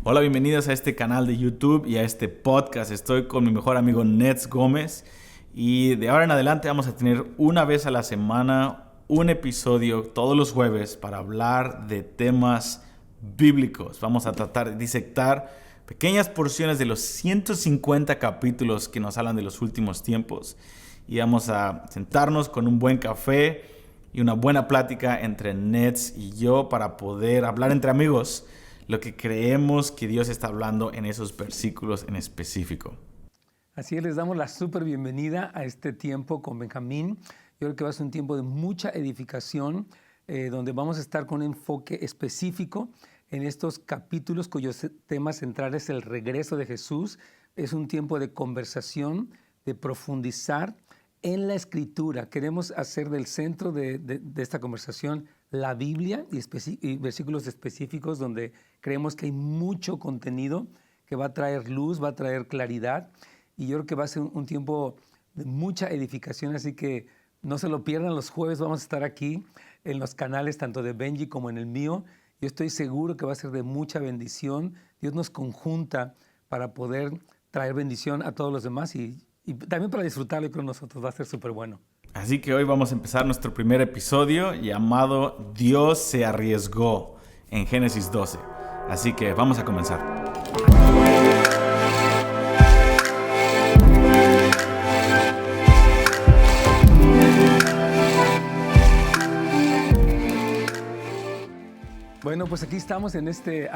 Hola, bienvenidos a este canal de YouTube y a este podcast. Estoy con mi mejor amigo Nets Gómez y de ahora en adelante vamos a tener una vez a la semana un episodio todos los jueves para hablar de temas bíblicos. Vamos a tratar de disectar pequeñas porciones de los 150 capítulos que nos hablan de los últimos tiempos y vamos a sentarnos con un buen café y una buena plática entre Nets y yo para poder hablar entre amigos lo que creemos que Dios está hablando en esos versículos en específico. Así es, les damos la súper bienvenida a este tiempo con Benjamín. Yo creo que va a ser un tiempo de mucha edificación, donde vamos a estar con un enfoque específico en estos capítulos cuyo tema central es el regreso de Jesús. Es un tiempo de conversación, de profundizar en la Escritura. Queremos hacer del centro de esta conversación la Biblia y versículos específicos donde creemos que hay mucho contenido que va a traer luz, va a traer claridad. Y yo creo que va a ser un tiempo de mucha edificación, así que no se lo pierdan. Los jueves vamos a estar aquí en los canales tanto de Benji como en el mío. Yo estoy seguro que va a ser de mucha bendición. Dios nos conjunta para poder traer bendición a todos los demás y también para disfrutarlo con nosotros. Va a ser súper bueno. Así que hoy vamos a empezar nuestro primer episodio llamado Dios se arriesgó en Génesis 12. Así que vamos a comenzar. Bueno, pues aquí estamos en este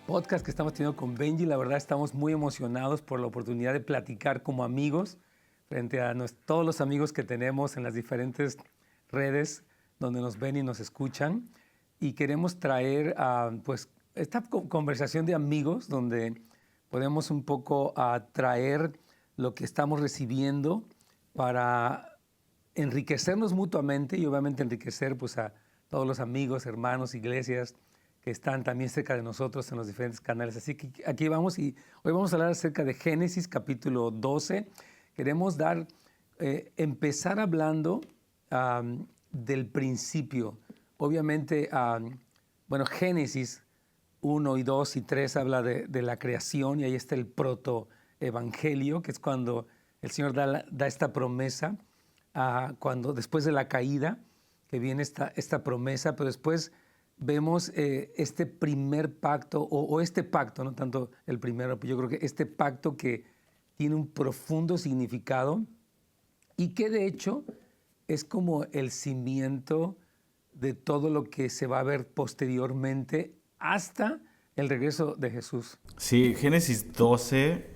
podcast que estamos teniendo con Benji. La verdad estamos muy emocionados por la oportunidad de platicar como amigos frente a todos los amigos que tenemos en las diferentes redes donde nos ven y nos escuchan. Y queremos traer esta conversación de amigos donde podemos un poco traer lo que estamos recibiendo para enriquecernos mutuamente y obviamente enriquecer a todos los amigos, hermanos, iglesias que están también cerca de nosotros en los diferentes canales. Así que aquí vamos y hoy vamos a hablar acerca de Génesis capítulo 12. Queremos empezar hablando del principio. Obviamente, Génesis 1 y 2 y 3 habla de la creación y ahí está el protoevangelio, que es cuando el Señor da esta promesa, cuando después de la caída, que viene esta promesa, pero después vemos este primer pacto, o este pacto, no tanto el primero, pero yo creo que este pacto que tiene un profundo significado y que de hecho es como el cimiento de todo lo que se va a ver posteriormente hasta el regreso de Jesús. Sí, Génesis 12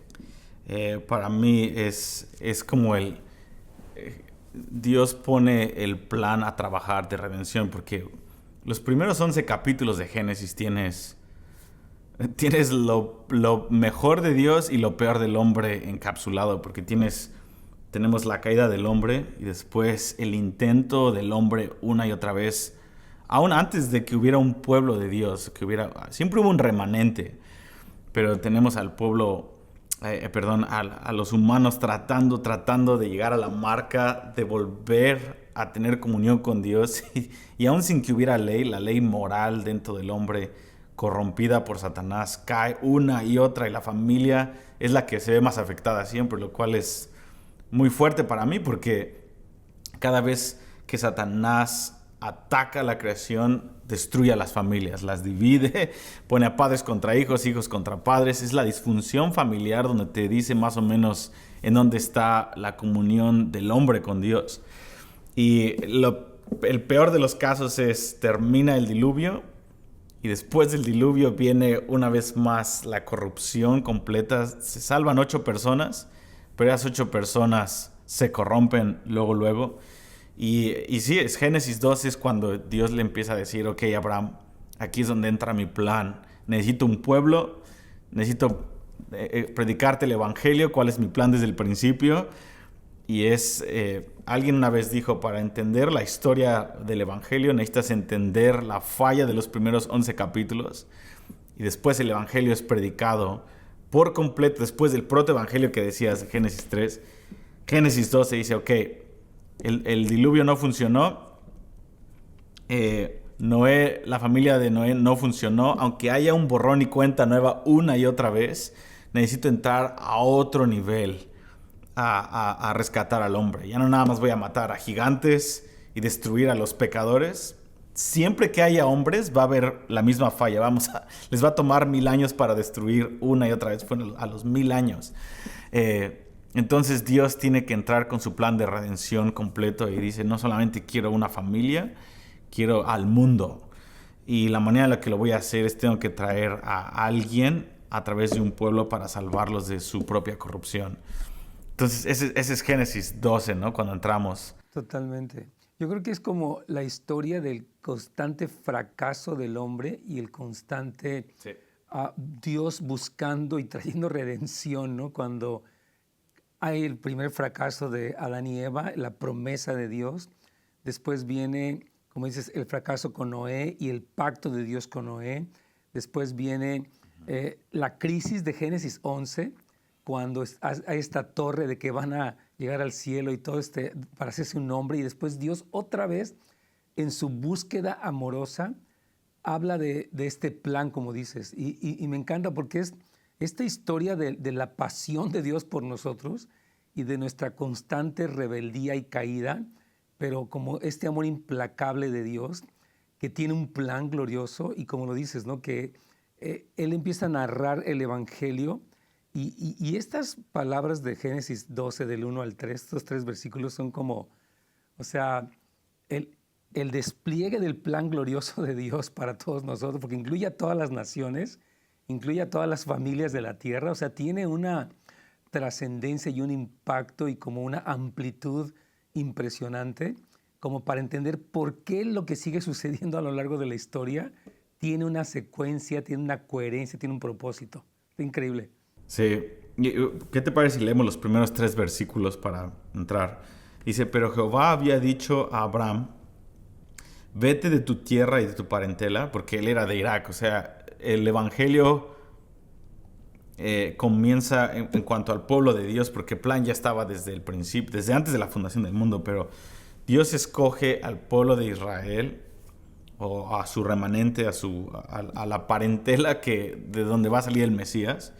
para mí es como Dios pone el plan a trabajar de redención, porque los primeros 11 capítulos de Génesis tienes lo mejor de Dios y lo peor del hombre encapsulado, porque tenemos la caída del hombre y después el intento del hombre una y otra vez, aún antes de que hubiera un pueblo de Dios, siempre hubo un remanente, pero tenemos al pueblo, a los humanos tratando de llegar a la marca, de volver a tener comunión con Dios y aún sin que hubiera ley, la ley moral dentro del hombre corrompida por Satanás cae una y otra y la familia es la que se ve más afectada siempre, lo cual es muy fuerte para mí porque cada vez que Satanás ataca la creación, destruye a las familias, las divide, pone a padres contra hijos, hijos contra padres. Es la disfunción familiar donde te dice más o menos en dónde está la comunión del hombre con Dios. Y el peor de los casos termina el diluvio y después del diluvio viene una vez más la corrupción completa. Se salvan 8 personas, pero esas 8 personas se corrompen luego. Y sí, es Génesis 12 es cuando Dios le empieza a decir, ok, Abraham, aquí es donde entra mi plan. Necesito un pueblo, necesito predicarte el evangelio, cuál es mi plan desde el principio. Y alguien una vez dijo, para entender la historia del evangelio necesitas entender la falla de los primeros 11 capítulos. Y después el evangelio es predicado por completo, después del protoevangelio que decías de Génesis 3. Génesis 12 dice, ok, el diluvio no funcionó, La familia de Noé no funcionó, aunque haya un borrón y cuenta nueva una y otra vez, necesito entrar a otro nivel a rescatar al hombre. Ya no nada más voy a matar a gigantes y destruir a los pecadores. Siempre que haya hombres va a haber la misma falla. Les va a tomar 1000 años para destruir una y otra vez. Fue a los 1000 años. Entonces Dios tiene que entrar con su plan de redención completo y dice, no solamente quiero una familia, quiero al mundo. Y la manera en la que lo voy a hacer es tengo que traer a alguien a través de un pueblo para salvarlos de su propia corrupción. Entonces, ese es Génesis 12, ¿no? Cuando entramos. Totalmente. Yo creo que es como la historia del constante fracaso del hombre y el constante Sí. Dios buscando y trayendo redención, ¿no? Cuando hay el primer fracaso de Adán y Eva, la promesa de Dios. Después viene, como dices, el fracaso con Noé y el pacto de Dios con Noé. Después viene la crisis de Génesis 11, cuando hay esta torre de que van a llegar al cielo y todo para hacerse un hombre. Y después Dios otra vez, en su búsqueda amorosa, habla de este plan, como dices. Y me encanta porque es esta historia de la pasión de Dios por nosotros y de nuestra constante rebeldía y caída, pero como este amor implacable de Dios que tiene un plan glorioso y como lo dices, ¿no? Que Él empieza a narrar el Evangelio y estas palabras de Génesis 12, del 1 al 3, estos 3 versículos son como, o sea, el despliegue del plan glorioso de Dios para todos nosotros, porque incluye a todas las naciones, incluye a todas las familias de la tierra, o sea, tiene una trascendencia y un impacto y como una amplitud impresionante, como para entender por qué lo que sigue sucediendo a lo largo de la historia tiene una secuencia, tiene una coherencia, tiene un propósito. Es increíble. Sí. ¿Qué te parece si leemos los primeros 3 versículos para entrar? Dice, pero Jehová había dicho a Abraham, vete de tu tierra y de tu parentela, porque él era de Irak. O sea, el evangelio comienza en cuanto al pueblo de Dios, porque el plan ya estaba desde el principio, desde antes de la fundación del mundo, pero Dios escoge al pueblo de Israel o a su remanente, a la parentela de donde va a salir el Mesías.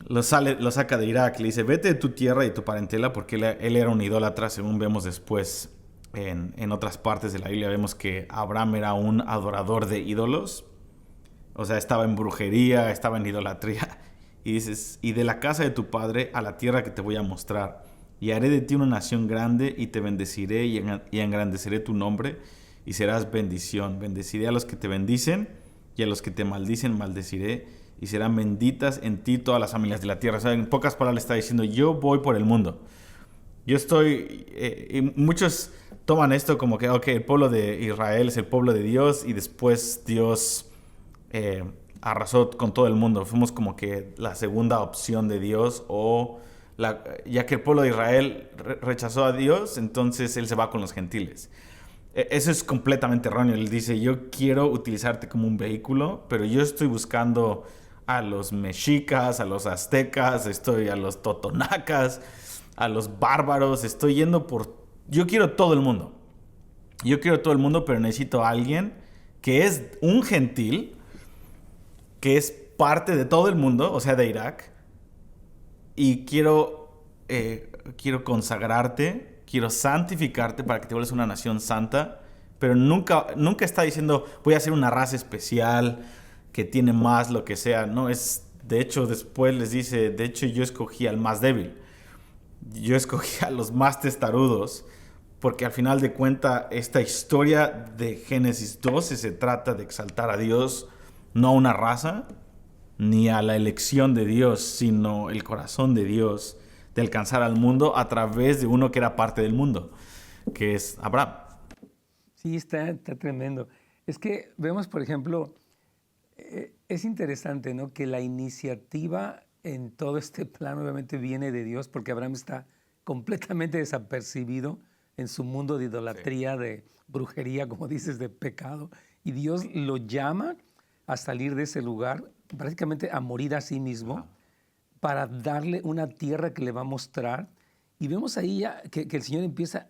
Lo saca de Irak, le dice, vete de tu tierra y tu parentela, porque él era un idólatra, según vemos después en otras partes de la Biblia. Vemos que Abraham era un adorador de ídolos, o sea, estaba en brujería, estaba en idolatría. Y dices, y de la casa de tu padre a la tierra que te voy a mostrar, y haré de ti una nación grande, y te bendeciré y engrandeceré tu nombre, y serás bendición. Bendeciré a los que te bendicen, y a los que te maldicen maldeciré, y serán benditas en ti todas las familias de la tierra. O sea, en pocas palabras está diciendo, yo voy por el mundo. Yo estoy... y muchos toman esto como que, ok, el pueblo de Israel es el pueblo de Dios, y después Dios arrasó con todo el mundo. Fuimos como que la segunda opción de Dios, ya que el pueblo de Israel rechazó a Dios, entonces Él se va con los gentiles. Eso es completamente erróneo. Él dice, yo quiero utilizarte como un vehículo, pero yo estoy buscando a los mexicas, a los aztecas, a los totonacas, a los bárbaros, yo quiero todo el mundo. Yo quiero todo el mundo, pero necesito a alguien que es un gentil, que es parte de todo el mundo, o sea, de Irak, y quiero consagrarte, quiero santificarte para que te vuelvas una nación santa, pero nunca está diciendo, voy a hacer una raza especial que tiene más lo que sea. No, de hecho, después les dice, de hecho, yo escogí al más débil. Yo escogí a los más testarudos, porque al final de cuentas, esta historia de Génesis 12 se trata de exaltar a Dios, no a una raza, ni a la elección de Dios, sino el corazón de Dios, de alcanzar al mundo a través de uno que era parte del mundo, que es Abraham. Sí, está tremendo. Es que vemos, por ejemplo, es interesante, ¿no? Que la iniciativa en todo este plan obviamente viene de Dios, porque Abraham está completamente desapercibido en su mundo de idolatría, sí, de brujería, como dices, de pecado. Y Dios lo llama a salir de ese lugar, prácticamente a morir a sí mismo, para darle una tierra que le va a mostrar. Y vemos ahí ya que el Señor empieza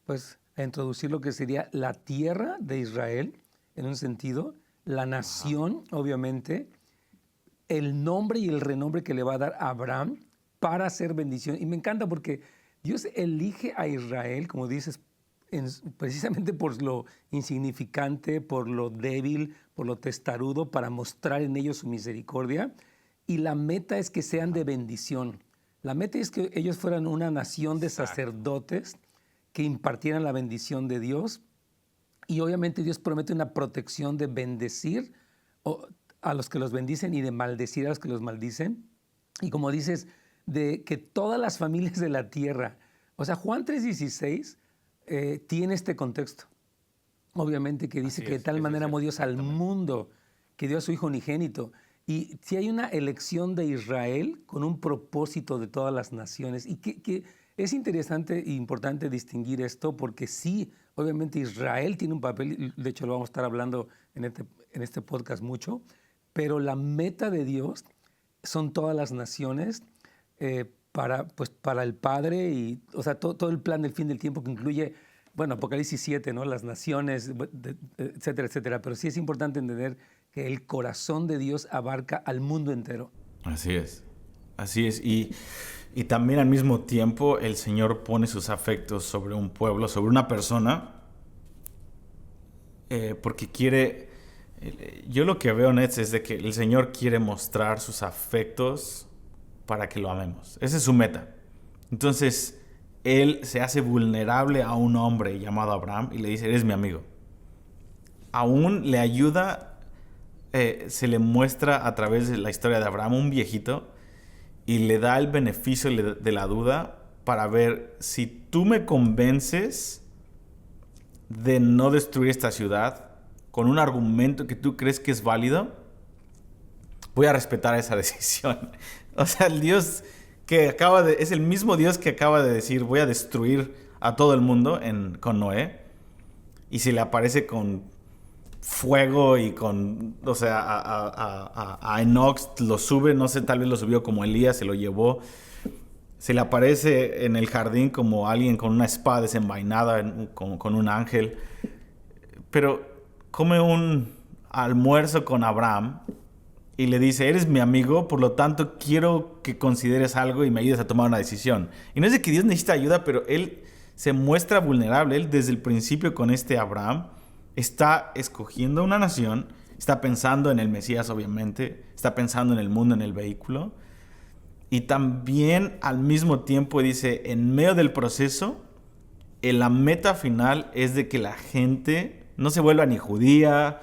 pues, a introducir lo que sería la tierra de Israel, en un sentido, la nación, obviamente, el nombre y el renombre que le va a dar a Abraham para hacer bendición. Y me encanta porque Dios elige a Israel, como dices, precisamente por lo insignificante, por lo débil, por lo testarudo, para mostrar en ellos su misericordia. Y la meta es que sean de bendición. La meta es que ellos fueran una nación de sacerdotes que impartieran la bendición de Dios. Y obviamente Dios promete una protección de bendecir a los que los bendicen y de maldecir a los que los maldicen. Y como dices, de que todas las familias de la tierra, o sea, Juan 3:16 tiene este contexto. Obviamente que dice que de tal manera amó Dios al mundo, que dio a su Hijo unigénito. Y si hay una elección de Israel con un propósito de todas las naciones. Y que es interesante e importante distinguir esto porque sí, obviamente Israel tiene un papel, de hecho lo vamos a estar hablando en este podcast mucho, pero la meta de Dios son todas las naciones para el Padre y, o sea, todo el plan del fin del tiempo que incluye, bueno, Apocalipsis 7, ¿no? Las naciones, etcétera, etcétera. Pero sí es importante entender que el corazón de Dios abarca al mundo entero. Así es, así es. Y también al mismo tiempo el Señor pone sus afectos sobre un pueblo, sobre una persona, porque quiere... Yo lo que veo, Nets, es de que el Señor quiere mostrar sus afectos para que lo amemos. Esa es su meta. Entonces, Él se hace vulnerable a un hombre llamado Abraham y le dice, eres mi amigo. Aún le ayuda, se le muestra a través de la historia de Abraham un viejito y le da el beneficio de la duda para ver si tú me convences de no destruir esta ciudad con un argumento que tú crees que es válido, voy a respetar esa decisión. O sea, el Dios que es el mismo Dios que acaba de decir, voy a destruir a todo el mundo con Noé, y se le aparece con fuego y con, o sea, a Enoch lo sube, no sé, tal vez lo subió como Elías, se lo llevó. Se le aparece en el jardín como alguien con una espada desenvainada, con un ángel. Pero come un almuerzo con Abraham y le dice, eres mi amigo, por lo tanto quiero que consideres algo y me ayudes a tomar una decisión. Y no es de que Dios necesita ayuda, pero Él se muestra vulnerable. Él desde el principio con Abraham está escogiendo una nación, está pensando en el Mesías obviamente, está pensando en el mundo, en el vehículo. Y también al mismo tiempo dice, en medio del proceso, la meta final es de que la gente no se vuelva ni judía,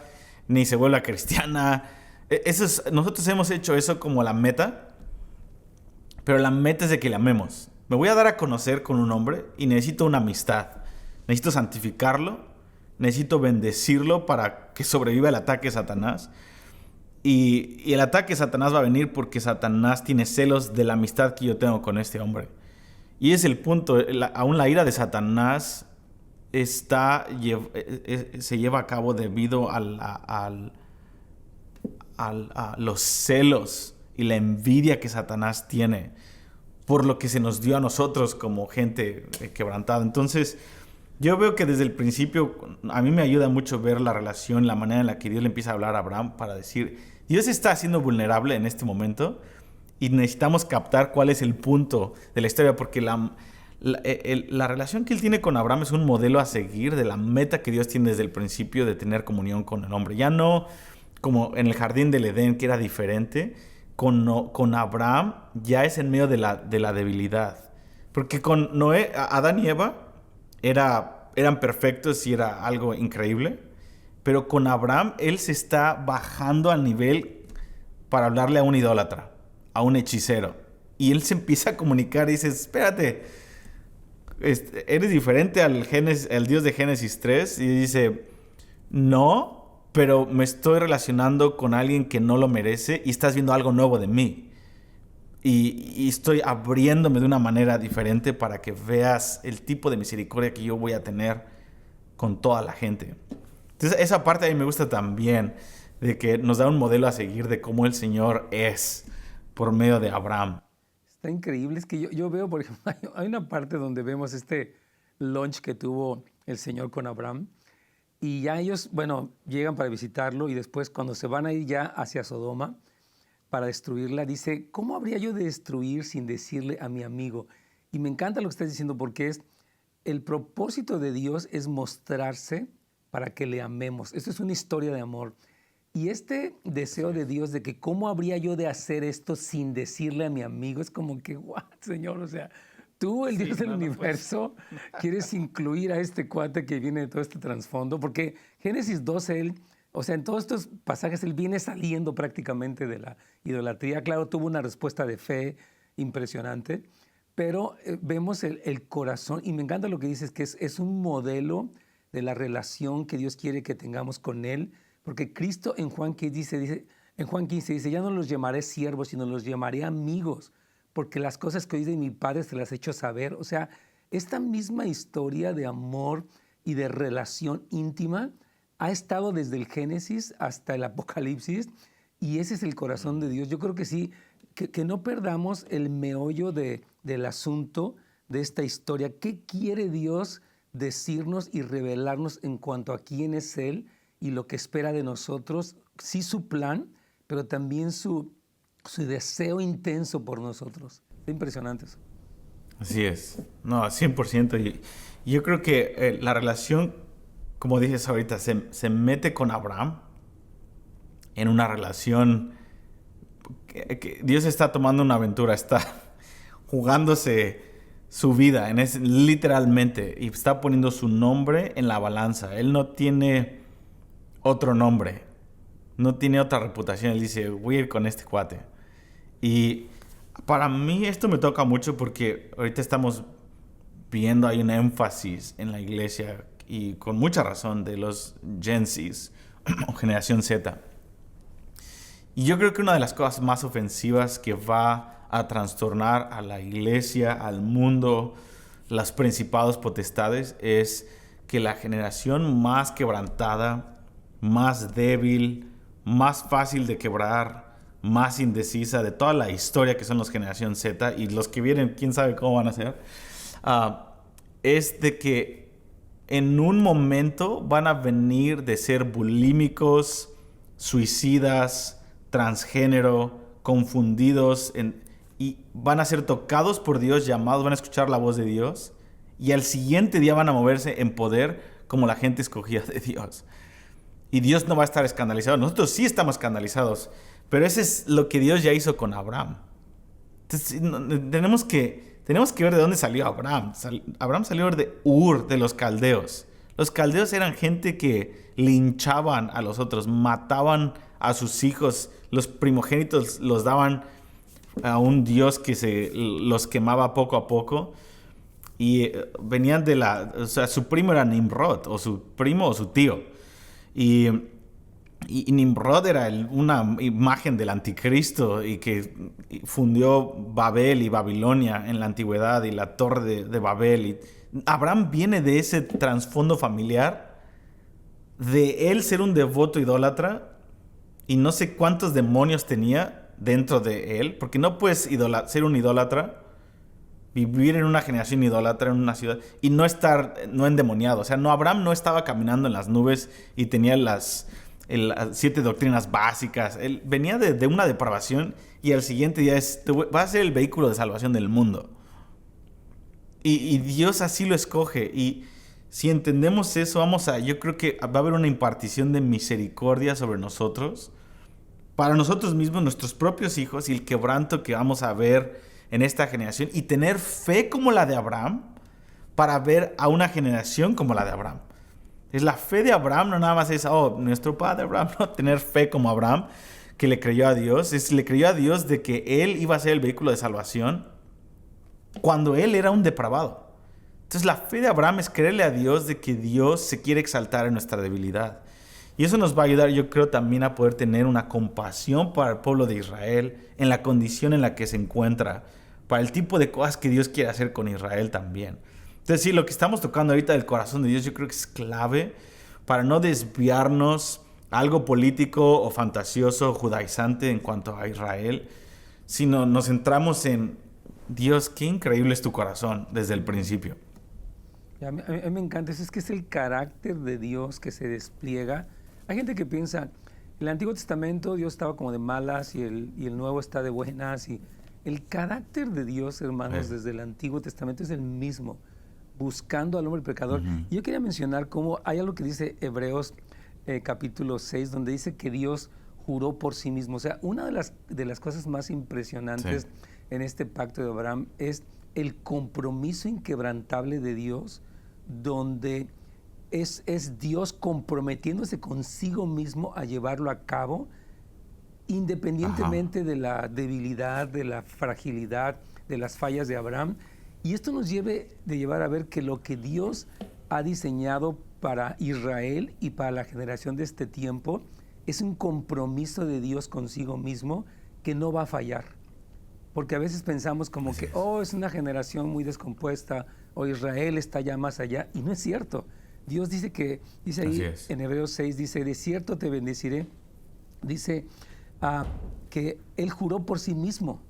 ni se vuelva cristiana. Nosotros hemos hecho eso como la meta, pero la meta es de que le amemos. Me voy a dar a conocer con un hombre y necesito una amistad. Necesito santificarlo, necesito bendecirlo para que sobreviva el ataque de Satanás. Y el ataque de Satanás va a venir porque Satanás tiene celos de la amistad que yo tengo con este hombre. Y es el punto, aún la ira de Satanás se lleva a cabo debido a los celos y la envidia que Satanás tiene por lo que se nos dio a nosotros como gente quebrantada. Entonces, yo veo que desde el principio a mí me ayuda mucho ver la relación, la manera en la que Dios le empieza a hablar a Abraham para decir, Dios está haciendo vulnerable en este momento y necesitamos captar cuál es el punto de la historia, porque la relación que él tiene con Abraham es un modelo a seguir de la meta que Dios tiene desde el principio de tener comunión con el hombre. Ya no como en el jardín del Edén, que era diferente, con Abraham ya es en medio de la debilidad. Porque con Noé, Adán y Eva eran perfectos y era algo increíble, pero con Abraham él se está bajando al nivel para hablarle a un idólatra, a un hechicero. Y él se empieza a comunicar y dice, espérate, eres diferente al Dios de Génesis 3. Y dice, no, pero me estoy relacionando con alguien que no lo merece y estás viendo algo nuevo de mí. Y estoy abriéndome de una manera diferente para que veas el tipo de misericordia que yo voy a tener con toda la gente. Entonces, esa parte a mí me gusta también, de que nos da un modelo a seguir de cómo el Señor es por medio de Abraham. Está increíble. Es que yo veo, por ejemplo, hay una parte donde vemos este lunch que tuvo el Señor con Abraham. Y ya ellos, bueno, llegan para visitarlo y después cuando se van a ir ya hacia Sodoma para destruirla, dice, ¿cómo habría yo de destruir sin decirle a mi amigo? Y me encanta lo que estás diciendo porque el propósito de Dios es mostrarse para que le amemos. Esto es una historia de amor. Y este deseo de Dios de que cómo habría yo de hacer esto sin decirle a mi amigo, es como que, what, Señor, o sea, tú, el Dios del universo, quieres incluir a este cuate que viene de todo este trasfondo, porque Génesis 12, o sea, en todos estos pasajes él viene saliendo prácticamente de la idolatría. Claro, tuvo una respuesta de fe impresionante, pero vemos el corazón, y me encanta lo que dices, que es un modelo de la relación que Dios quiere que tengamos con Él, porque Cristo en Juan 15 dice, ya no los llamaré siervos, sino los llamaré amigos, porque las cosas que oí de mi Padre se las he hecho saber. O sea, esta misma historia de amor y de relación íntima ha estado desde el Génesis hasta el Apocalipsis, y ese es el corazón de Dios. Yo creo que sí, que no perdamos el meollo del asunto de esta historia. ¿Qué quiere Dios decirnos y revelarnos en cuanto a quién es Él y lo que espera de nosotros? Sí, su plan, pero también su deseo intenso por nosotros. Es impresionante eso. Así es. No, 100%. Y yo creo que la relación, como dices ahorita, se mete con Abraham en una relación que Dios está tomando una aventura, está jugándose su vida, literalmente, y está poniendo su nombre en la balanza. Él no tiene otro nombre, no tiene otra reputación. Él dice, voy a ir con este cuate. Y para mí esto me toca mucho porque ahorita estamos viendo, hay un énfasis en la iglesia, y con mucha razón, de los Gen Zs o Generación Z. Y yo creo que una de las cosas más ofensivas que va a trastornar a la iglesia, al mundo, los principados, potestades, es que la generación más quebrantada, más débil, más fácil de quebrar, más indecisa de toda la historia que son los Generación Z, y los que vienen, quién sabe cómo van a ser, es de que en un momento van a venir de ser bulímicos, suicidas, transgénero, confundidos, y van a ser tocados por Dios, llamados, van a escuchar la voz de Dios, y al siguiente día van a moverse en poder como la gente escogida de Dios. Y Dios no va a estar escandalizado. Nosotros sí estamos escandalizados, pero eso es lo que Dios ya hizo con Abraham. Entonces, tenemos que ver de dónde salió Abraham. Abraham salió de Ur, de los caldeos. Los caldeos eran gente que linchaban a los otros, mataban a sus hijos, los primogénitos los daban a un dios que los quemaba poco a poco, y venían o sea, su primo era Nimrod, o su primo o su tío, y Nimrod era una imagen del anticristo, y que fundió Babel y Babilonia en la antigüedad, y la torre de Babel. Y Abraham viene de ese trasfondo familiar, de él ser un devoto idólatra, y no sé cuántos demonios tenía dentro de él, porque no puedes ser un idólatra, vivir en una generación idólatra en una ciudad y no endemoniado. O sea, Abraham no estaba caminando en las nubes y tenía las 7 doctrinas básicas. Él venía de una depravación, y al siguiente día va a ser el vehículo de salvación del mundo. Y Dios así lo escoge. Y si entendemos eso, yo creo que va a haber una impartición de misericordia sobre nosotros, para nosotros mismos, nuestros propios hijos, y el quebranto que vamos a ver en esta generación, y tener fe como la de Abraham para ver a una generación como la de Abraham. Es la fe de Abraham, no nada más es, nuestro padre Abraham, no, tener fe como Abraham, que le creyó a Dios, le creyó a Dios de que él iba a ser el vehículo de salvación cuando él era un depravado. Entonces la fe de Abraham es creerle a Dios de que Dios se quiere exaltar en nuestra debilidad. Y eso nos va a ayudar, yo creo, también a poder tener una compasión para el pueblo de Israel en la condición en la que se encuentra, para el tipo de cosas que Dios quiere hacer con Israel también. Entonces sí, lo que estamos tocando ahorita del corazón de Dios, yo creo que es clave para no desviarnos a algo político o fantasioso, judaizante en cuanto a Israel, sino nos centramos en Dios, qué increíble es tu corazón desde el principio. Y a mí me encanta eso, es que es el carácter de Dios que se despliega. Hay gente que piensa, en el Antiguo Testamento Dios estaba como de malas y el Nuevo está de buenas. Y el carácter de Dios, hermanos, desde el Antiguo Testamento es el mismo, buscando al hombre pecador. Y yo quería mencionar cómo hay algo que dice Hebreos capítulo 6, donde dice que Dios juró por sí mismo. O sea, una de las cosas más impresionantes en este pacto de Abraham es el compromiso inquebrantable de Dios, donde es Dios comprometiéndose consigo mismo a llevarlo a cabo, independientemente de la debilidad, de la fragilidad, de las fallas de Abraham. Y esto nos debe de llevar a ver que lo que Dios ha diseñado para Israel y para la generación de este tiempo es un compromiso de Dios consigo mismo que no va a fallar. Porque a veces pensamos como que, es una generación muy descompuesta, o Israel está ya más allá, y no es cierto. Dios dice ahí en Hebreos 6, dice, de cierto te bendeciré. Dice que Él juró por sí mismo,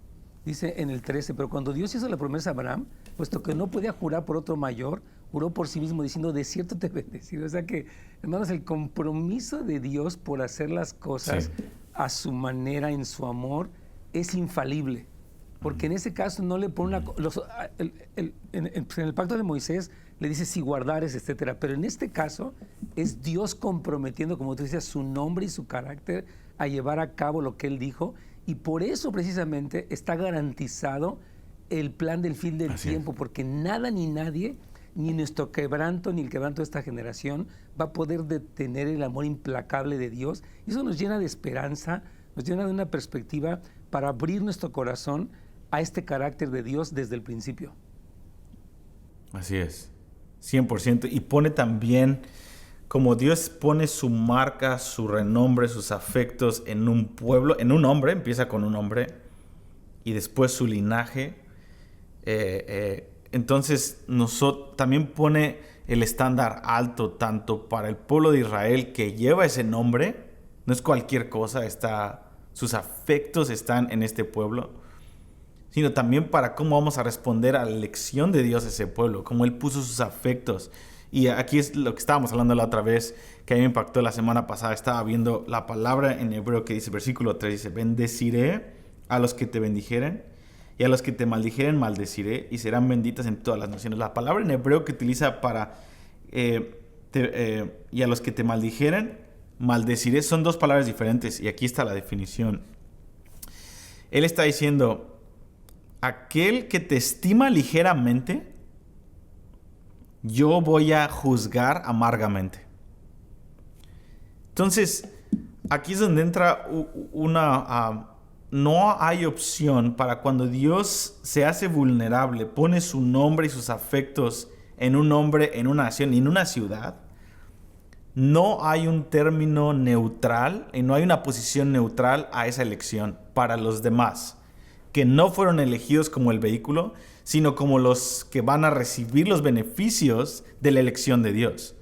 dice en el 13, pero cuando Dios hizo la promesa a Abraham, puesto que no podía jurar por otro mayor, juró por sí mismo diciendo, de cierto te bendeciré. O sea que, hermanos, el compromiso de Dios por hacer las cosas a su manera, en su amor, es infalible. Porque en ese caso no le pone en el pacto de Moisés le dice si guardares, etcétera. Pero en este caso es Dios comprometiendo, como tú dices, su nombre y su carácter a llevar a cabo lo que Él dijo. Y por eso precisamente está garantizado el plan del fin del tiempo. Porque nada ni nadie, ni nuestro quebranto, ni el quebranto de esta generación, va a poder detener el amor implacable de Dios. Y eso nos llena de esperanza, nos llena de una perspectiva para abrir nuestro corazón a este carácter de Dios desde el principio. Así es, 100%. Y pone también, como Dios pone su marca, su renombre, sus afectos en un pueblo, en un hombre, empieza con un hombre, y después su linaje. Entonces, también pone el estándar alto, tanto para el pueblo de Israel que lleva ese nombre, no es cualquier cosa, sus afectos están en este pueblo, sino también para cómo vamos a responder a la elección de Dios a ese pueblo, cómo Él puso sus afectos. Y aquí es lo que estábamos hablando la otra vez, que a mí me impactó la semana pasada. Estaba viendo la palabra en hebreo que dice, versículo 3, dice, bendeciré a los que te bendijeren, y a los que te maldijeren maldeciré, y serán benditas en todas las naciones. La palabra en hebreo que utiliza para, y a los que te maldijeren maldeciré, son dos palabras diferentes, y aquí está la definición. Él está diciendo, aquel que te estima ligeramente, yo voy a juzgar amargamente. Entonces, aquí es donde entra no hay opción para cuando Dios se hace vulnerable, pone su nombre y sus afectos en un hombre, en una nación y en una ciudad. No hay un término neutral y no hay una posición neutral a esa elección para los demás, que no fueron elegidos como el vehículo, sino como los que van a recibir los beneficios de la elección de Dios.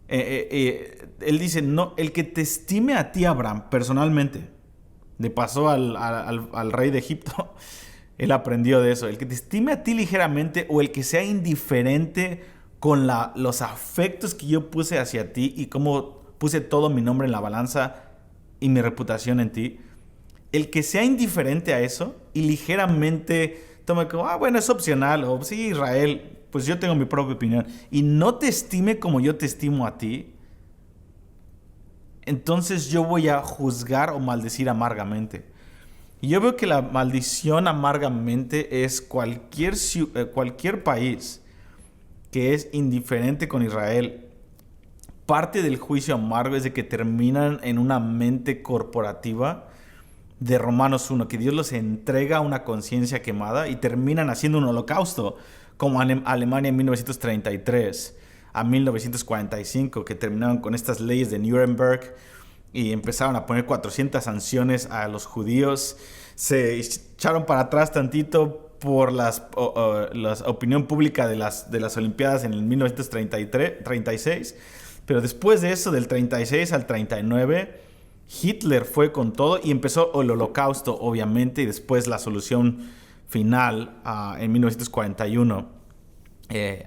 Él dice, no, el que te estime a ti, Abraham, personalmente, le pasó al rey de Egipto, él aprendió de eso, el que te estime a ti ligeramente o el que sea indiferente con los afectos que yo puse hacia ti y cómo puse todo mi nombre en la balanza y mi reputación en ti, el que sea indiferente a eso y ligeramente tome como, bueno, es opcional, o sí, Israel, pues yo tengo mi propia opinión, y no te estime como yo te estimo a ti, entonces yo voy a juzgar o maldecir amargamente. Y yo veo que la maldición amargamente es cualquier país que es indiferente con Israel. Parte del juicio amargo es de que terminan en una mente corporativa de Romanos 1, que Dios los entrega a una conciencia quemada y terminan haciendo un holocausto, como Alemania en 1933 a 1945, que terminaron con estas leyes de Nuremberg y empezaron a poner 400 sanciones a los judíos. Se echaron para atrás tantito por la opinión pública de las Olimpiadas en el 1936, pero después de eso, del 36 al 39, Hitler fue con todo y empezó el holocausto, obviamente, y después la solución final en 1941.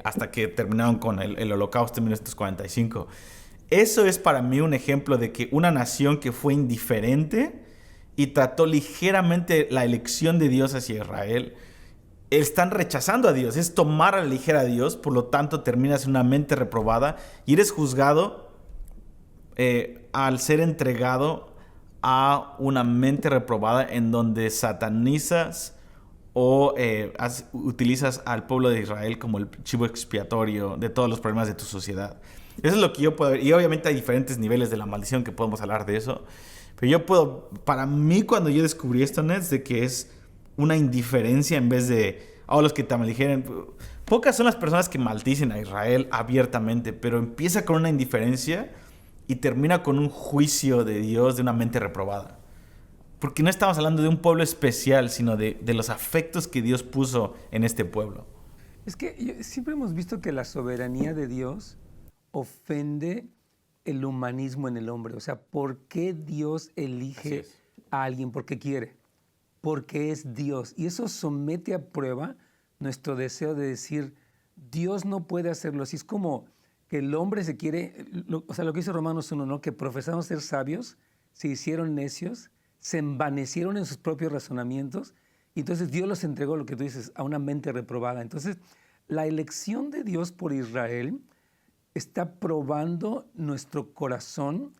hasta que terminaron con el Holocausto en 1945. Eso es para mí un ejemplo de que una nación que fue indiferente y trató ligeramente la elección de Dios hacia Israel, están rechazando a Dios, es tomar a la ligera a Dios, por lo tanto terminas en una mente reprobada y eres juzgado al ser entregado a una mente reprobada en donde satanizas o utilizas al pueblo de Israel como el chivo expiatorio de todos los problemas de tu sociedad. Eso es lo que yo puedo ver. Y obviamente hay diferentes niveles de la maldición que podemos hablar de eso. Pero yo puedo, para mí cuando yo descubrí esto, Nets, de que es una indiferencia en vez de, los que te maldijeron. Pocas son las personas que maldicen a Israel abiertamente, pero empieza con una indiferencia y termina con un juicio de Dios de una mente reprobada. Porque no estamos hablando de un pueblo especial, sino de los afectos que Dios puso en este pueblo. Es que siempre hemos visto que la soberanía de Dios ofende el humanismo en el hombre. O sea, ¿por qué Dios elige a alguien? Porque quiere. Porque es Dios. Y eso somete a prueba nuestro deseo de decir, Dios no puede hacerlo así. Es como que el hombre se quiere, lo que dice Romanos 1, ¿no? Que profesaron ser sabios, se hicieron necios, se envanecieron en sus propios razonamientos, y entonces Dios los entregó, lo que tú dices, a una mente reprobada. Entonces, la elección de Dios por Israel está probando nuestro corazón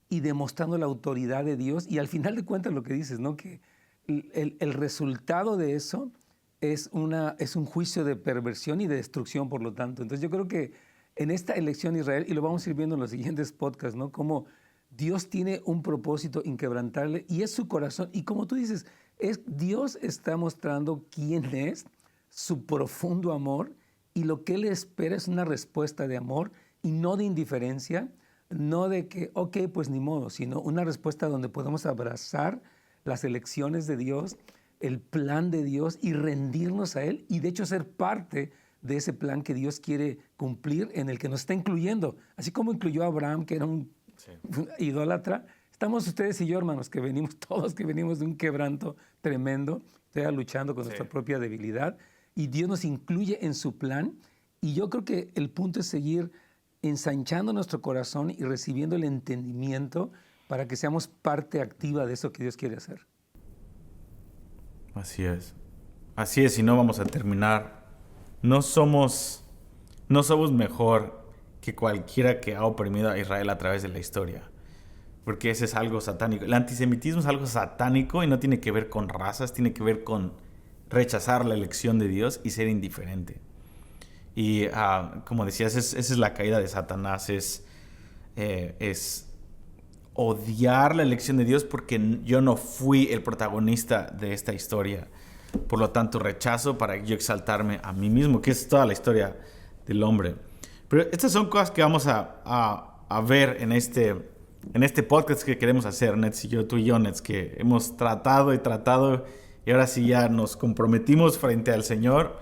y demostrando la autoridad de Dios. Y al final de cuentas lo que dices, ¿no? Que el resultado de eso es un juicio de perversión y de destrucción, por lo tanto. Entonces yo creo que en esta elección de Israel, y lo vamos a ir viendo en los siguientes podcasts, ¿no? Cómo Dios tiene un propósito inquebrantable y es su corazón. Y como tú dices, Dios está mostrando quién es, su profundo amor, y lo que Él espera es una respuesta de amor y no de indiferencia, no de que, ok, pues ni modo, sino una respuesta donde podemos abrazar las elecciones de Dios, el plan de Dios y rendirnos a Él y de hecho ser parte de ese plan que Dios quiere cumplir, en el que nos está incluyendo. Así como incluyó a Abraham, que era un idólatra, estamos ustedes y yo, hermanos, todos que venimos de un quebranto tremendo, luchando con nuestra propia debilidad, y Dios nos incluye en su plan. Y yo creo que el punto es seguir ensanchando nuestro corazón y recibiendo el entendimiento para que seamos parte activa de eso que Dios quiere hacer. Así es. Así es, y no vamos a terminar. No somos mejor que cualquiera que ha oprimido a Israel a través de la historia. Porque ese es algo satánico. El antisemitismo es algo satánico y no tiene que ver con razas, tiene que ver con rechazar la elección de Dios y ser indiferente. Y como decías, esa es la caída de Satanás, es odiar la elección de Dios porque yo no fui el protagonista de esta historia. Por lo tanto, rechazo para yo exaltarme a mí mismo, que es toda la historia del hombre. Pero estas son cosas que vamos a ver en este podcast que queremos hacer, Nets y yo, tú y yo, Nets, que hemos tratado y ahora sí ya nos comprometimos frente al Señor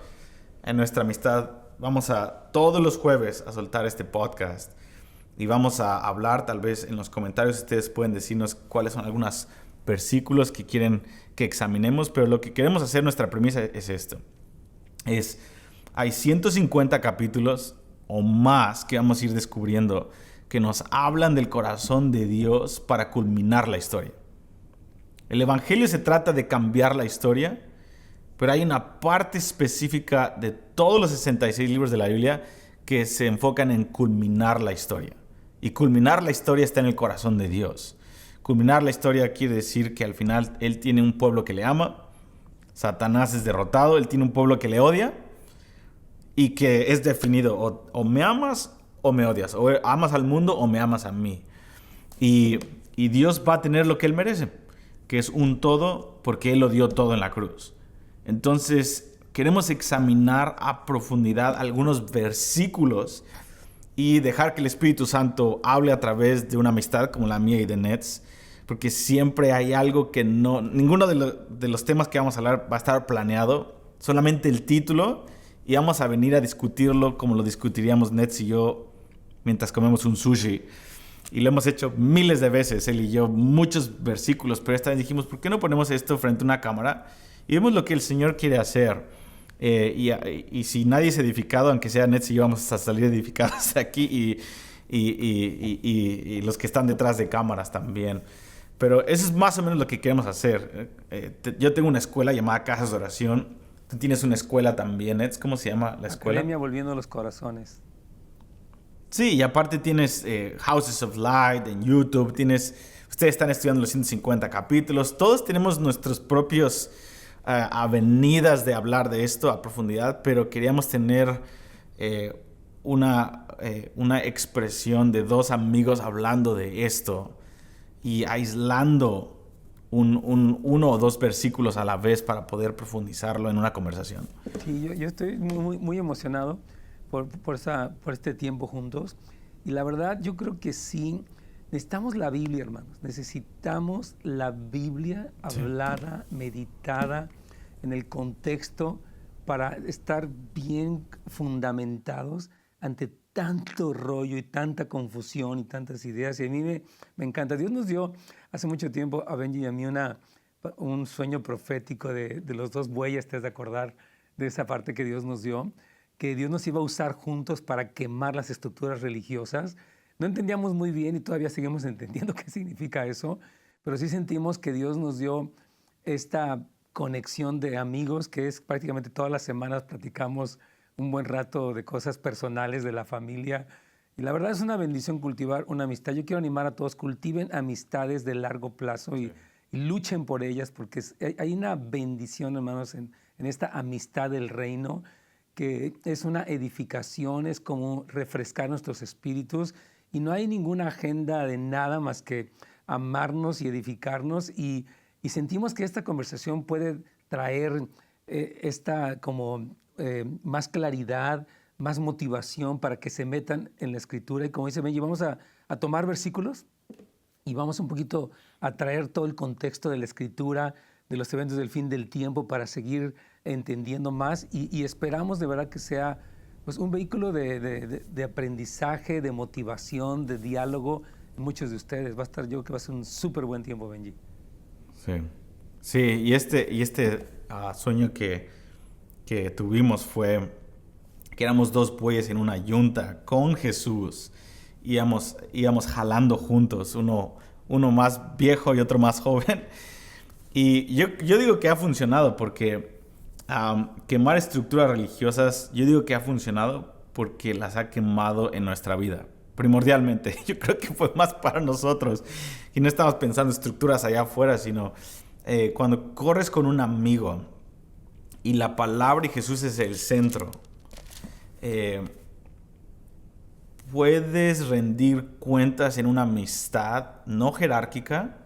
en nuestra amistad. Vamos todos los jueves a soltar este podcast y vamos a hablar, tal vez en los comentarios ustedes pueden decirnos cuáles son algunos versículos que quieren que examinemos, pero lo que queremos hacer, nuestra premisa es esto. Hay 150 capítulos o más que vamos a ir descubriendo que nos hablan del corazón de Dios para culminar la historia. El Evangelio se trata de cambiar la historia, pero hay una parte específica de todos los 66 libros de la Biblia que se enfocan en culminar la historia. Y culminar la historia está en el corazón de Dios. Culminar la historia quiere decir que al final Él tiene un pueblo que le ama, Satanás es derrotado, Él tiene un pueblo que le odia y que es definido o me amas o me odias, o amas al mundo o me amas a mí. Y Dios va a tener lo que Él merece, que es un todo, porque Él lo dio todo en la cruz. Entonces, queremos examinar a profundidad algunos versículos y dejar que el Espíritu Santo hable a través de una amistad como la mía y de Nets, porque siempre hay algo que ninguno de los temas que vamos a hablar va a estar planeado, solamente el título, y vamos a venir a discutirlo como lo discutiríamos Nets y yo mientras comemos un sushi. Y lo hemos hecho miles de veces, él y yo, muchos versículos, pero esta vez dijimos, ¿por qué no ponemos esto frente a una cámara y vemos lo que el Señor quiere hacer? Y si nadie es edificado, aunque sea Nets y yo, vamos a salir edificados de aquí y los que están detrás de cámaras también. Pero eso es más o menos lo que queremos hacer. Yo tengo una escuela llamada Casas de Oración. Tú tienes una escuela también, Nets. ¿Cómo se llama la escuela? Academia Volviendo a los Corazones. Sí, y aparte tienes Houses of Light en YouTube. Ustedes están estudiando los 150 capítulos. Todos tenemos nuestros propios avenidas de hablar de esto a profundidad, pero queríamos tener una expresión de dos amigos hablando de esto y aislando uno o dos versículos a la vez para poder profundizarlo en una conversación. Sí, yo estoy muy emocionado por este tiempo juntos. Y la verdad, yo creo que sí, necesitamos la Biblia, hermanos. Necesitamos la Biblia hablada, meditada en el contexto para estar bien fundamentados ante tanto rollo y tanta confusión y tantas ideas. Y a mí me encanta. Dios nos dio hace mucho tiempo a Benji y a mí un sueño profético de los dos bueyes. ¿Te has de acordar de esa parte que Dios nos dio? Que Dios nos iba a usar juntos para quemar las estructuras religiosas. No entendíamos muy bien y todavía seguimos entendiendo qué significa eso, pero sí sentimos que Dios nos dio esta conexión de amigos, que es prácticamente todas las semanas platicamos un buen rato de cosas personales de la familia. Y la verdad es una bendición cultivar una amistad. Yo quiero animar a todos, cultiven amistades de largo plazo y luchen por ellas, porque hay una bendición, hermanos, en esta amistad del reino, que es una edificación, es como refrescar nuestros espíritus y no hay ninguna agenda de nada más que amarnos y edificarnos y sentimos que esta conversación puede traer más claridad, más motivación para que se metan en la Escritura y como dice Benji, vamos a tomar versículos y vamos un poquito a traer todo el contexto de la Escritura, de los eventos del fin del tiempo para seguir entendiendo más y esperamos de verdad que sea pues, un vehículo de aprendizaje, de motivación, de diálogo en muchos de ustedes. Yo creo que va a ser un súper buen tiempo, Benji. Sí, y este sueño que tuvimos fue que éramos dos bueyes en una yunta con Jesús. Íbamos jalando juntos, uno más viejo y otro más joven. Y yo digo que ha funcionado porque quemar estructuras religiosas, yo digo que ha funcionado porque las ha quemado en nuestra vida. Primordialmente, yo creo que fue más para nosotros. Y no estamos pensando estructuras allá afuera, sino cuando corres con un amigo y la palabra y Jesús es el centro, puedes rendir cuentas en una amistad no jerárquica,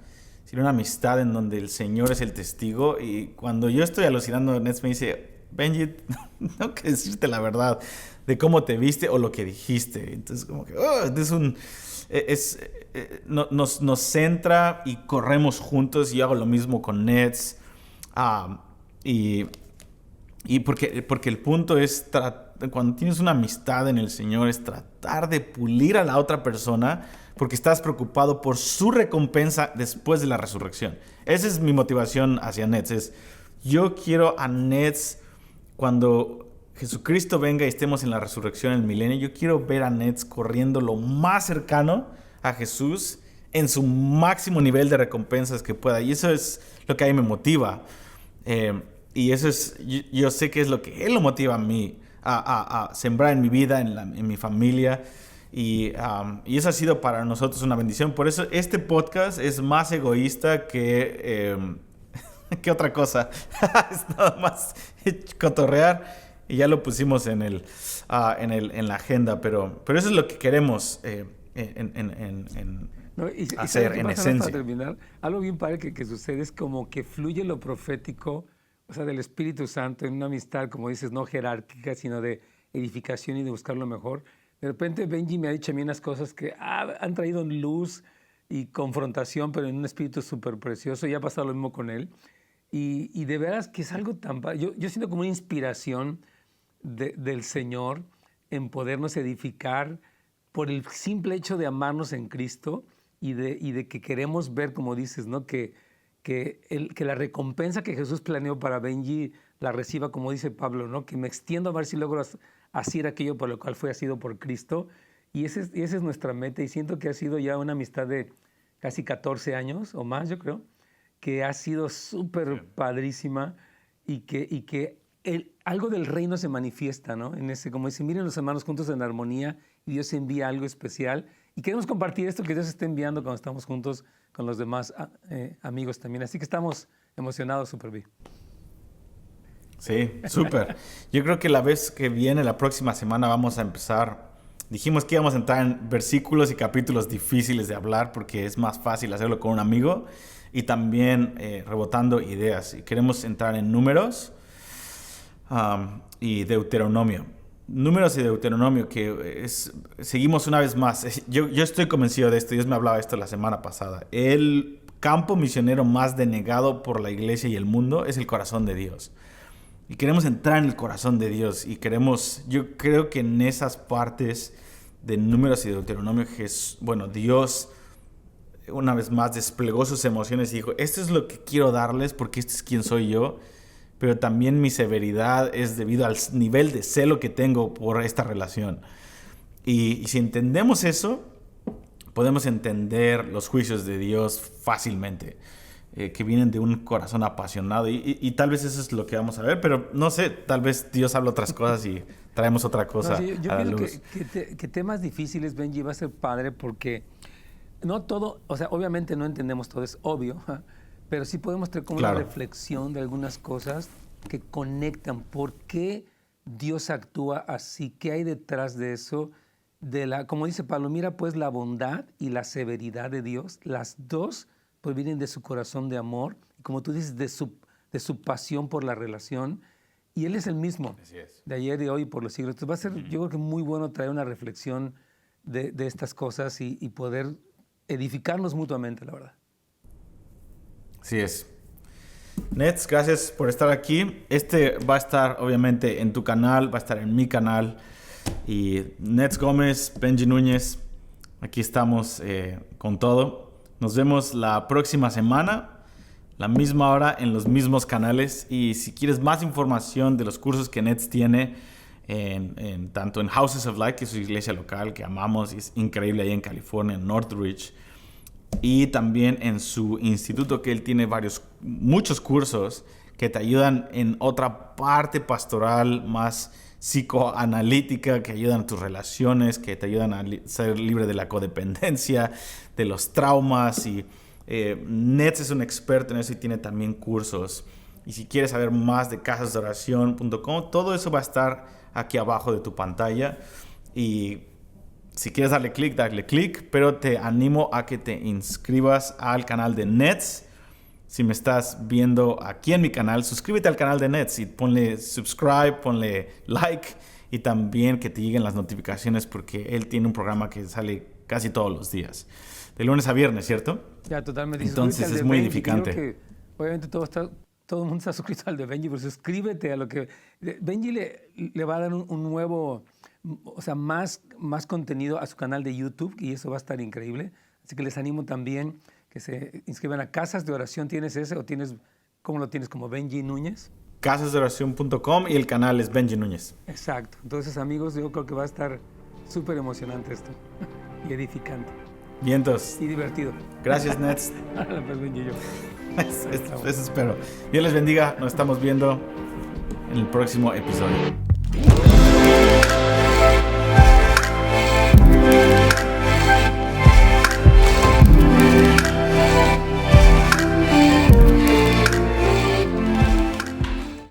sino una amistad en donde el Señor es el testigo. Y cuando yo estoy alucinando, Nets me dice, Benji, tengo que decirte la verdad de cómo te viste o lo que dijiste. Entonces como que nos centra y corremos juntos. Y yo hago lo mismo con Nets. Y porque el punto es, cuando tienes una amistad en el Señor, es tratar de pulir a la otra persona porque estás preocupado por su recompensa después de la resurrección. Esa es mi motivación hacia Nets. Yo quiero a Nets cuando Jesucristo venga y estemos en la resurrección en el milenio. Yo quiero ver a Nets corriendo lo más cercano a Jesús en su máximo nivel de recompensas que pueda. Y eso es lo que a mí me motiva. Y eso es, yo sé que es lo que Él lo motiva a mí, a sembrar en mi vida, en mi familia. Y eso ha sido para nosotros una bendición. Por eso este podcast es más egoísta que otra cosa. Es nada más cotorrear y ya lo pusimos en la agenda. Pero eso es lo que queremos hacer en esencia. Para terminar, algo bien padre que sucede es como que fluye lo profético, o sea, del Espíritu Santo en una amistad, como dices, no jerárquica, sino de edificación y de buscar lo mejor. De repente Benji me ha dicho a mí unas cosas que han traído luz y confrontación, pero en un espíritu súper precioso. Y ha pasado lo mismo con él. Y de veras que es algo tan... Yo siento como una inspiración del Señor en podernos edificar por el simple hecho de amarnos en Cristo y de que queremos ver, como dices, ¿no? Que la recompensa que Jesús planeó para Benji la reciba, como dice Pablo, ¿no? Que me extiendo a ver si logro hacer aquello por lo cual fue asido por Cristo. Y esa es nuestra meta, y siento que ha sido ya una amistad de casi 14 años o más, yo creo, que ha sido súper padrísima, y que algo del reino se manifiesta, ¿no? En ese, como dice, miren los hermanos juntos en armonía, y Dios envía algo especial. Y queremos compartir esto que Dios está enviando cuando estamos juntos con los demás amigos también. Así que estamos emocionados, Super B. Sí, súper. Yo creo que la vez que viene, la próxima semana, vamos a empezar. Dijimos que íbamos a entrar en versículos y capítulos difíciles de hablar porque es más fácil hacerlo con un amigo, y también rebotando ideas. Y queremos entrar en Números y Deuteronomio. Números y Deuteronomio, que seguimos una vez más. Yo estoy convencido de esto. Dios me hablaba de esto la semana pasada. El campo misionero más denegado por la iglesia y el mundo es el corazón de Dios. Y queremos entrar en el corazón de Dios. Y yo creo que en esas partes de Números y Deuteronomio, Dios una vez más desplegó sus emociones y dijo, esto es lo que quiero darles porque este es quien soy yo. Pero también mi severidad es debido al nivel de celo que tengo por esta relación. Y si entendemos eso, podemos entender los juicios de Dios fácilmente, que vienen de un corazón apasionado. Y tal vez eso es lo que vamos a ver, pero no sé, tal vez Dios habla otras cosas y traemos otra cosa yo a la pienso luz. que temas difíciles, Benji, va a ser padre porque no todo, o sea, obviamente no entendemos todo, es obvio, pero sí podemos tener como una reflexión de algunas cosas que conectan por qué Dios actúa así, qué hay detrás de eso, como dice Pablo, mira pues la bondad y la severidad de Dios, las dos pues vienen de su corazón de amor, y como tú dices, de su pasión por la relación, y Él es el mismo, de ayer, de hoy y por los siglos. Entonces va a ser, yo creo que muy bueno traer una reflexión de estas cosas y poder edificarnos mutuamente, la verdad. Así es. Nets, gracias por estar aquí. Este va a estar obviamente en tu canal, va a estar en mi canal. Y Nets Gómez, Benji Núñez, aquí estamos con todo. Nos vemos la próxima semana, la misma hora, en los mismos canales. Y si quieres más información de los cursos que Nets tiene, tanto en Houses of Light, que es su iglesia local, que amamos, y es increíble ahí en California, en Northridge, y también en su instituto, que él tiene muchos cursos que te ayudan en otra parte pastoral más psicoanalítica, que ayudan a tus relaciones, que te ayudan a ser libre de la codependencia, de los traumas. Y Nets es un experto en eso y tiene también cursos. Y si quieres saber más de casasdeoración.com, todo eso va a estar aquí abajo de tu pantalla. Y si quieres darle clic, pero te animo a que te inscribas al canal de Nets. Si me estás viendo aquí en mi canal, suscríbete al canal de Nets y ponle subscribe, ponle like, y también que te lleguen las notificaciones, porque él tiene un programa que sale casi todos los días, de lunes a viernes, ¿cierto? Ya, totalmente. Entonces es muy edificante. Creo que, obviamente todo el mundo está suscrito al de Benji, pero suscríbete a lo que Benji le va a dar un nuevo, o sea, más contenido a su canal de YouTube, y eso va a estar increíble. Así que les animo también que se inscriban a Casas de Oración. ¿Tienes ese o cómo lo tienes, como Benji Núñez? Casasdeoración.com, y el canal es Benji Núñez. Exacto. Entonces, amigos, yo creo que va a estar súper emocionante esto y edificante. Vientos. Y divertido. Gracias, Nets. Pues Benji y yo. Eso espero. Dios les bendiga. Nos estamos viendo en el próximo episodio.